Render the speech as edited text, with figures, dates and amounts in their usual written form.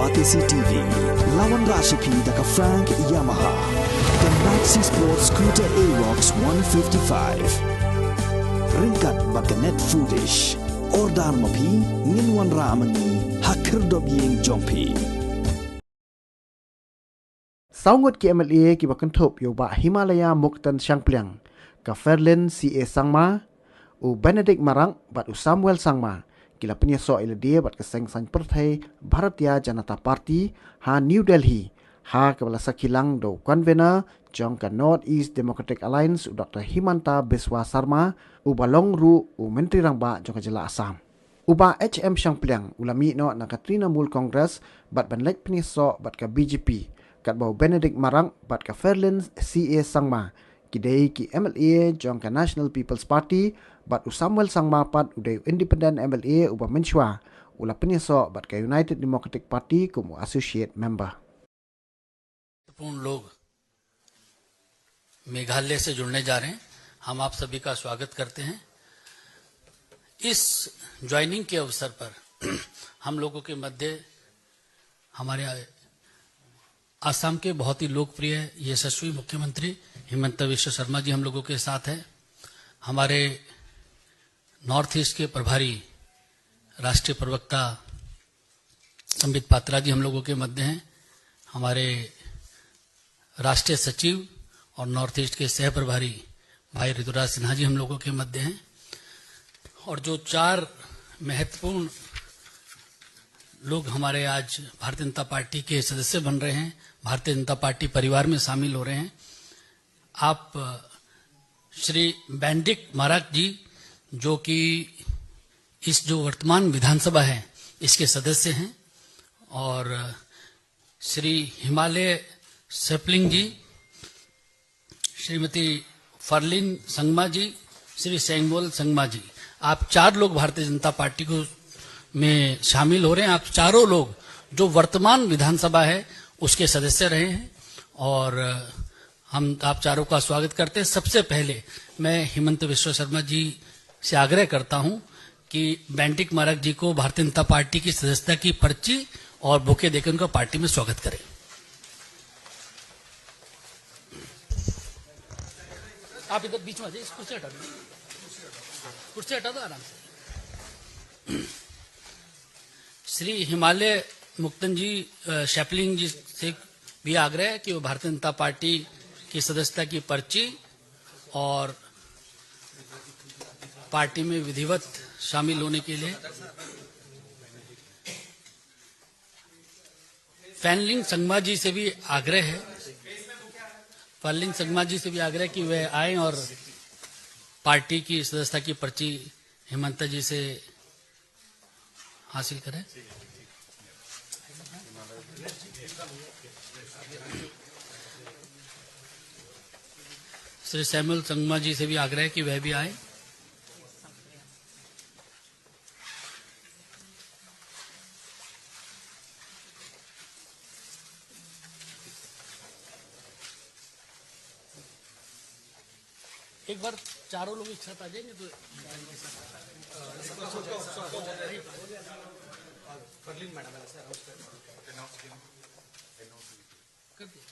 Batisi TV, Lawan Rashipi Daka Frank Yamaha, the Maxi Sports Scooter Aerox 155, Ringkat Bakanet Foodish, Ordar Mapi, Ninwan Ramani, Hakir Dobying Jompi. Saungot ki MLA ki bakantop yo ba Himalaya Muktan Shangpliang, ka Ferlin CA Sangma, u Benedict Marang bat u Samuel Sangma, kila penyeso ila dia bat keseng sang Partai Bharatiya Janata Party ha New Delhi, ha kepala sakilang do convener jong ka North East Democratic Alliance u Dr. Himanta Biswa Sarma, u balong ru u Menteri Rangba jong ka jela Assam. Uba HM Shangpliang ulami no na Katrina Mul Congress bat banlek penyeso bat ka BJP, kat bau Benedict Marang bat ka Ferlin CA Sangma, kidei ki MLA jong ka National People's Party bat u Samuel Sangma pat udai Independent MLA uba Menchua ula penyeso bat ka United Democratic Party como associate member. पूर्ण लोग मेघालय से जुड़ने जा रहे हैं, हम आप सभी का स्वागत करते हैं। इस ज्वाइनिंग के अवसर पर हम लोगों के मध्य हमारे आसाम के बहुत ही लोकप्रिय यशस्वी मुख्यमंत्री हिमंता बिस्वा शर्मा जी हम लोगों के साथ हैं। हमारे नॉर्थ ईस्ट के प्रभारी राष्ट्रीय प्रवक्ता संबित पात्रा जी हम लोगों के मध्य हैं। हमारे राष्ट्रीय सचिव और नॉर्थ ईस्ट के सह प्रभारी भाई ऋतुराज सिन्हा जी हम लोगों के मध्य हैं। और जो चार महत्वपूर्ण लोग हमारे आज भारतीय जनता पार्टी के सदस्य बन रहे हैं, भारतीय जनता पार्टी परिवार में शामिल हो रहे हैं। आप श्री बेनेडिक्ट मारक जी जो कि इस जो वर्तमान विधानसभा है इसके सदस्य हैं, और श्री हिमालय सेपलिंग जी, श्रीमती फरलिन संगमा जी, श्री सैमुअल संगमा जी, आप चार लोग भारतीय जनता पार्टी को में शामिल हो रहे हैं। आप चारों लोग जो वर्तमान विधानसभा है उसके सदस्य रहे हैं और हम आप चारों का स्वागत करते हैं। सबसे पहले मैं हिमंता बिस्वा शर्मा जी से आग्रह करता हूं कि बेनेडिक्ट मारक जी को भारतीय जनता पार्टी की सदस्यता की पर्ची और बुके देकर उनका पार्टी में स्वागत करें। आप इधर बीच में आ जाइए, कुर्सी हटा दो, कुर्सी हटा दो आराम से। श्री हिमालय मुक्तन जी शैपलिंग जी से भी आग्रह है कि वो भारतीय जनता पार्टी की सदस्यता की पर्ची और पार्टी में विधिवत शामिल होने के लिए। फैनलिंग संगमा जी से भी आग्रह है, फैनलिंग संगमा जी से भी आग्रह कि वह आए और पार्टी की सदस्यता की पर्ची हिमंता जी से हासिल करें। श्री सैमुअल संगमा जी से भी आग्रह है कि वह भी आए। एक बार चारों लोग एक साथ आ जाएंगे तो फरलीन मैडम कर दिया।